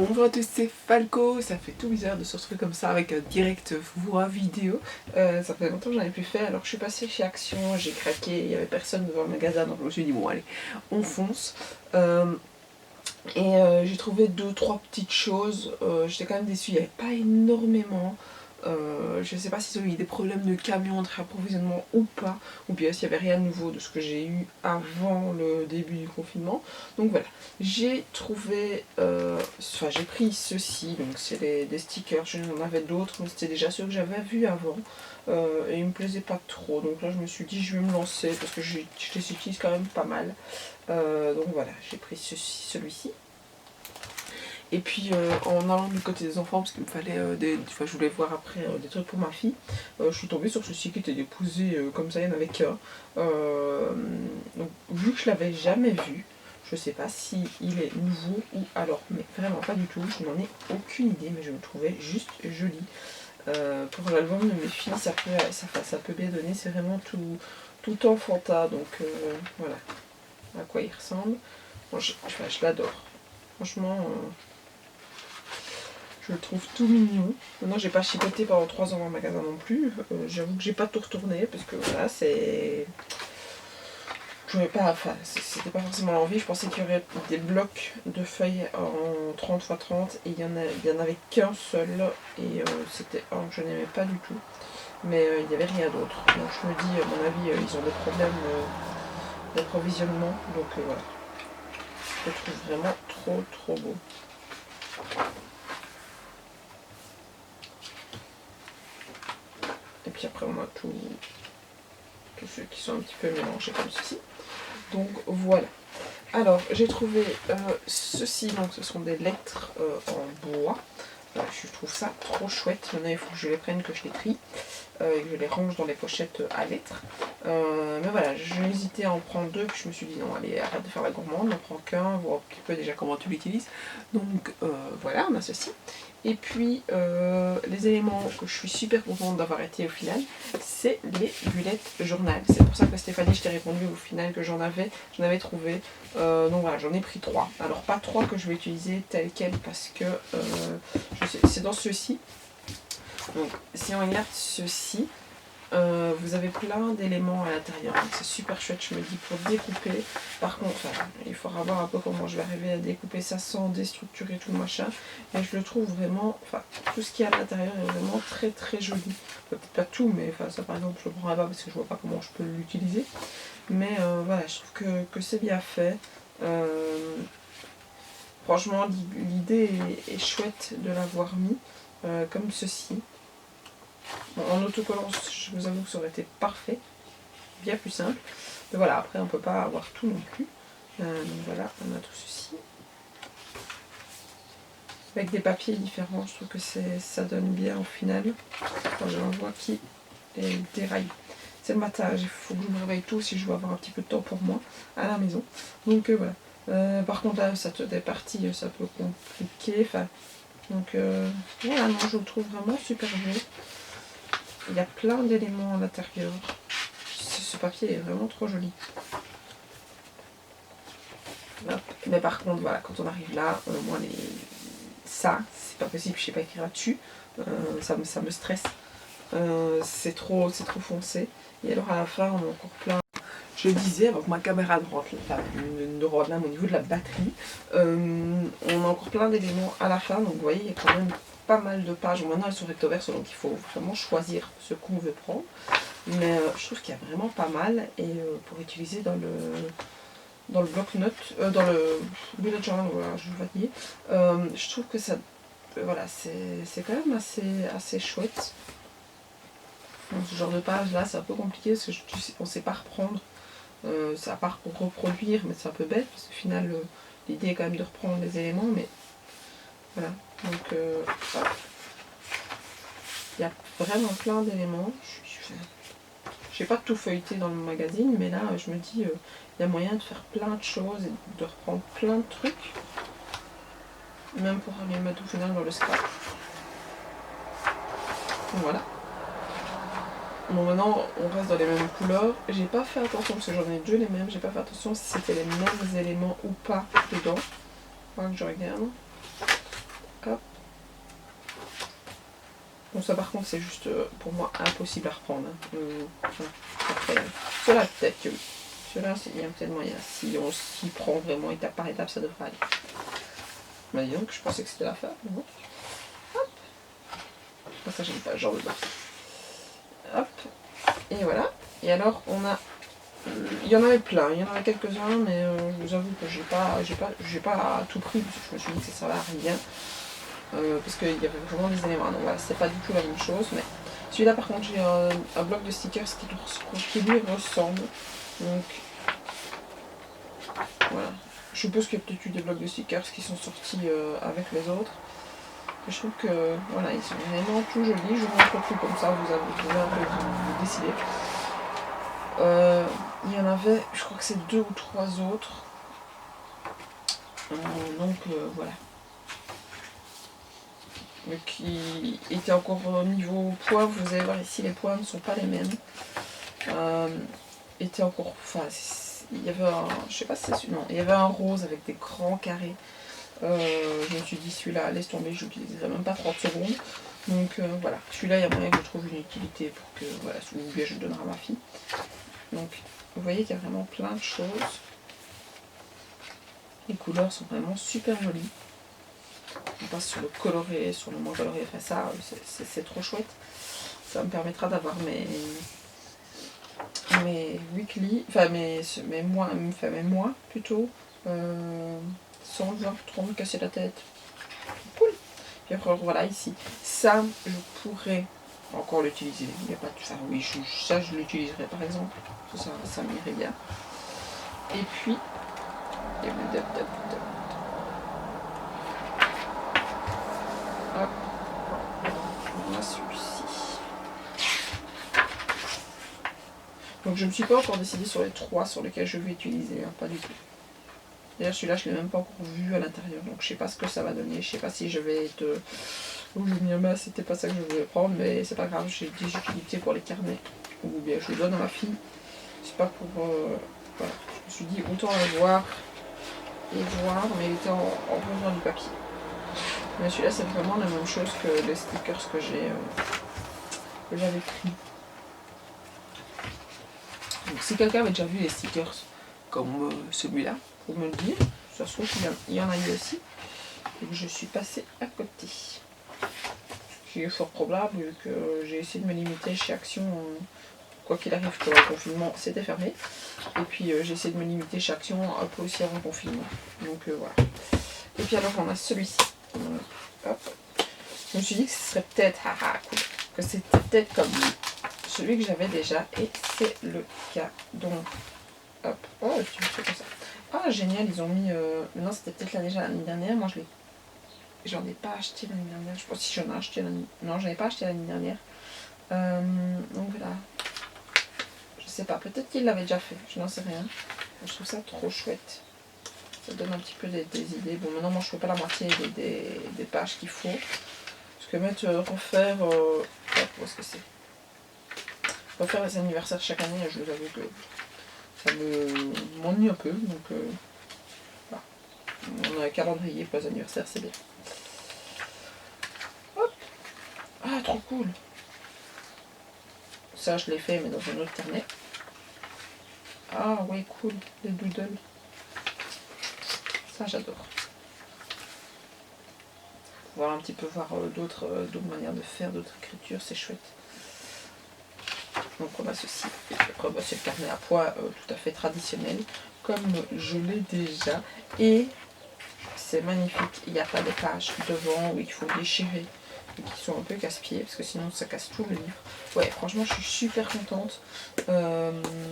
Bonjour à tous, c'est Falco. Ça fait tout bizarre de se retrouver comme ça avec un direct voix vidéo. Ça fait longtemps que j'en ai plus fait. Alors je suis passée chez Action, j'ai craqué, il n'y avait personne devant le magasin, donc je me suis dit bon allez, on fonce. J'ai trouvé 2-3 petites choses. J'étais quand même déçue, il n'y avait pas énormément. Je ne sais pas s'ils ont eu des problèmes de camion, de réapprovisionnement ou pas, ou bien s'il n'y avait rien de nouveau de ce que j'ai eu avant le début du confinement. Donc voilà, j'ai trouvé, j'ai pris ceci, donc c'est des stickers, j'en avais d'autres, mais c'était déjà ceux que j'avais vus avant, et ils me plaisaient pas trop, donc là je me suis dit je vais me lancer, parce que je les utilise quand même pas mal. Donc voilà, j'ai pris celui-ci. Et puis en allant du côté des enfants, parce qu'il me fallait je voulais voir après des trucs pour ma fille, je suis tombée sur ceci qui était déposé comme ça, il n'y en avait qu'un. Donc vu que je l'avais jamais vu, je sais pas si il est nouveau ou alors, mais vraiment pas du tout, je n'en ai aucune idée, mais je le trouvais juste joli. Pour l'album de mes filles, ça peut bien donner, c'est vraiment tout enfantin, donc voilà à quoi il ressemble. Bon, je l'adore, franchement. Je le trouve tout mignon. Maintenant, j'ai pas chipoté pendant 3 ans dans le magasin non plus. J'avoue que j'ai pas tout retourné parce que voilà, c'est. Je n'avais pas. Enfin, c'était pas forcément l'envie. Je pensais qu'il y aurait des blocs de feuilles en 30 x 30 et il y en avait qu'un seul. Et c'était un que je n'aimais pas du tout. Mais il n'y avait rien d'autre. Donc je me dis, à mon avis, ils ont des problèmes d'approvisionnement. Donc voilà. Je le trouve vraiment trop beau. Et puis après on a tous ceux qui sont un petit peu mélangés comme ceci. Donc voilà. Alors j'ai trouvé ceci, donc ce sont des lettres en bois. Je trouve ça trop chouette. Maintenant il faut que je les prenne, que je les trie et que je les range dans les pochettes à lettres. Mais voilà, j'ai hésité à en prendre deux, puis je me suis dit non, allez, arrête de faire la gourmande, n'en prends qu'un, voir un petit peu déjà comment tu l'utilises. Donc voilà, on a ceci. Et puis les éléments que je suis super contente d'avoir été au final, c'est les bullettes journal. C'est pour ça que Stéphanie, je t'ai répondu au final que j'en avais trouvé. Donc voilà, j'en ai pris 3. Alors pas 3 que je vais utiliser tel quel parce que c'est dans ceux-ci. Donc si on regarde ceci, vous avez plein d'éléments à l'intérieur, donc c'est super chouette, je me dis, pour découper. Par contre, il faudra voir un peu comment je vais arriver à découper ça sans déstructurer tout le machin, mais je le trouve vraiment, tout ce qu'il y a à l'intérieur est vraiment très joli. Peut-être pas tout, mais ça par exemple je le prendrai pas parce que je vois pas comment je peux l'utiliser, mais voilà, je trouve que c'est bien fait. Franchement l'idée est chouette de l'avoir mis comme ceci. Bon, en autocollant, je vous avoue que ça aurait été parfait, bien plus simple. Mais voilà, après on ne peut pas avoir tout non plus. Donc voilà, on a tout ceci. Avec des papiers différents, je trouve que ça donne bien au final. Quand j'en vois qui déraille. C'est le matin, il faut que je me réveille tôt si je veux avoir un petit peu de temps pour moi à la maison. Donc voilà. Par contre là, des parties, ça peut compliquer. Donc voilà, non, je le trouve vraiment super beau. Il y a plein d'éléments à l'intérieur. Ce papier est vraiment trop joli. Hop. Mais par contre, voilà, quand on arrive là, moi, ça, c'est pas possible, je sais pas écrire là-dessus. Ça me stresse. C'est trop foncé. Et alors à la fin, on a encore plein. Je disais, avec ma caméra de au niveau de la batterie, on a encore plein d'éléments à la fin. Donc vous voyez, il y a quand même pas mal de pages. Maintenant elles sont recto verso, donc il faut vraiment choisir ce qu'on veut prendre. Mais je trouve qu'il y a vraiment pas mal et pour utiliser dans le bloc-notes, dans le bullet journal, voilà, je vais dire, je trouve que ça, voilà, c'est quand même assez chouette. Donc, ce genre de page là, c'est un peu compliqué parce que on ne sait pas reprendre. C'est à part pour reproduire, mais c'est un peu bête parce qu'au final, l'idée est quand même de reprendre les éléments, mais voilà. Donc, il y a vraiment plein d'éléments. Je n'ai pas tout feuilleté dans le magazine, mais là, je me dis, il y a moyen de faire plein de choses et de reprendre plein de trucs, même pour les mettre au final dans le scrap. Donc voilà. Bon, maintenant on reste dans les mêmes couleurs. J'ai pas fait attention parce que j'en ai deux les mêmes. J'ai pas fait attention si c'était les mêmes éléments ou pas dedans. Faut que je regarde. Hop. Bon, ça par contre, c'est juste pour moi impossible à reprendre. Hein. Voilà. Cela peut-être que oui. Cela, il y a peut-être moyen. Si on s'y prend vraiment étape par étape, ça devrait aller. Bah disons que je pensais que c'était l'affaire. Bon. Hop. Ça, j'aime pas, genre de barre. Hop. Et voilà. Et alors, on a... Il y en avait plein, il y en avait quelques-uns, mais je vous avoue que j'ai pas tout pris, parce que je me suis dit que ça servait à rien. Parce qu'il y avait vraiment des éléments. Donc voilà, c'est pas du tout la même chose, mais celui-là par contre j'ai un bloc de stickers qui lui ressemble. Donc voilà. Je suppose qu'il y a peut-être eu des blocs de stickers qui sont sortis avec les autres. Et je trouve que voilà, ils sont vraiment tout jolis. Je vous montre tout comme ça, vous pouvez un peu vous décider. Il y en avait, je crois que c'est 2 ou 3 autres. Donc voilà. Qui était encore au niveau poids, vous allez voir ici les poids ne sont pas les mêmes. Était encore, enfin il y avait un, je sais pas si c'est non, il y avait un rose avec des grands carrés. Je me suis dit celui-là laisse tomber, je l'utiliserai même pas 30 secondes. Donc voilà, celui-là il y a moyen que je trouve une utilité pour que voilà, si vous voulez je le donnerai à ma fille. Donc vous voyez qu'il y a vraiment plein de choses. Les couleurs sont vraiment super jolies. On passe sur le coloré, sur le moins coloré, enfin ça c'est trop chouette. Ça me permettra d'avoir mes weekly, enfin mes mois plutôt, sans devoir trop me casser la tête. Cool. Puis après voilà ici, ça je pourrais encore l'utiliser. Il n'y a pas de ça, oui ça je l'utiliserai par exemple. Ça m'irait bien. Et puis hop, on a celui-ci. Donc je ne me suis pas encore décidée sur les 3 sur lesquels je vais utiliser, hein, pas du tout. D'ailleurs celui-là je ne l'ai même pas encore vu à l'intérieur, donc je ne sais pas ce que ça va donner, je ne sais pas si je vais être... Oh je me dis, c'était pas ça que je voulais prendre, mais c'est pas grave, j'ai des utilités pour les carnets, ou bien je les donne à ma fille. C'est pas pour... voilà, je me suis dit autant le voir, mais il était en rejoint du papier. Mais celui-là c'est vraiment la même chose que les stickers que j'avais pris. Donc si quelqu'un avait déjà vu les stickers comme celui-là, pour me le dire, ça se trouve qu'il y en a eu aussi, et que je suis passée à côté. C'est fort probable vu que j'ai essayé de me limiter chez Action, quoi qu'il arrive que le confinement c'était fermé, et puis j'ai essayé de me limiter chez Action un peu aussi avant le confinement. Donc voilà. Et puis alors on a celui-ci. Hop. Je me suis dit que ce serait peut-être, cool, que c'était peut-être comme celui que j'avais déjà, et c'est le cas. Donc, hop, oh, tu me fais comme ça. Ah, génial, ils ont mis. Non, c'était peut-être là déjà l'année dernière. Moi, j'en ai pas acheté l'année dernière. Je sais pas si j'en ai acheté l'année. Non, j'en ai pas acheté l'année dernière. Donc voilà. Je sais pas, peut-être qu'il l'avait déjà fait. Je n'en sais rien. Je trouve ça trop chouette. Ça donne un petit peu des idées. Bon, maintenant, moi, je fais pas la moitié des pages qu'il faut. Parce que mettre refaire. Où est-ce que c'est? Refaire les anniversaires chaque année, je vous avoue que ça m'ennuie un peu, donc voilà. On a un calendrier pour les anniversaires, c'est bien. Hop. Ah, trop cool. Ça, je l'ai fait, mais dans un autre carnet. Ah, ouais, cool, les doodles. Ça, j'adore. Voir un petit peu d'autres manières de faire, d'autres écritures, c'est chouette. Donc on a ceci, et après c'est le carnet à poids tout à fait traditionnel, comme je l'ai déjà, et c'est magnifique, il n'y a pas des pages devant où il faut déchirer, et qui sont un peu casse-pieds, parce que sinon ça casse tout le livre. Ouais, franchement je suis super contente,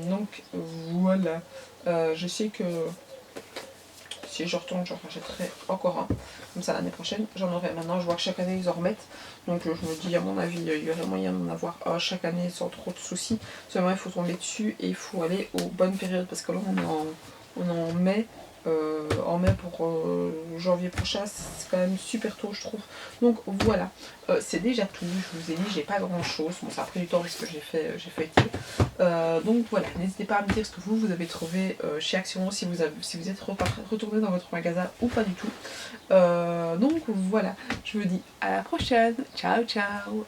donc voilà, je sais que si je retourne, j'en rachèterai encore un. Comme ça l'année prochaine, j'en aurai. Maintenant, je vois que chaque année, ils en remettent. Donc je me dis, à mon avis, il y aurait moyen d'en avoir un chaque année sans trop de soucis. Seulement, il faut tomber dessus et il faut aller aux bonnes périodes. Parce que là, on est en mai. en mai pour janvier prochain, c'est quand même super tôt je trouve. Donc voilà, c'est déjà tout, je vous ai dit j'ai pas grand chose, bon ça a pris du temps parce que j'ai feuilleté. Donc voilà, n'hésitez pas à me dire ce que vous avez trouvé chez Action, si vous êtes retourné dans votre magasin ou pas du tout. Donc voilà, je vous dis à la prochaine, ciao ciao.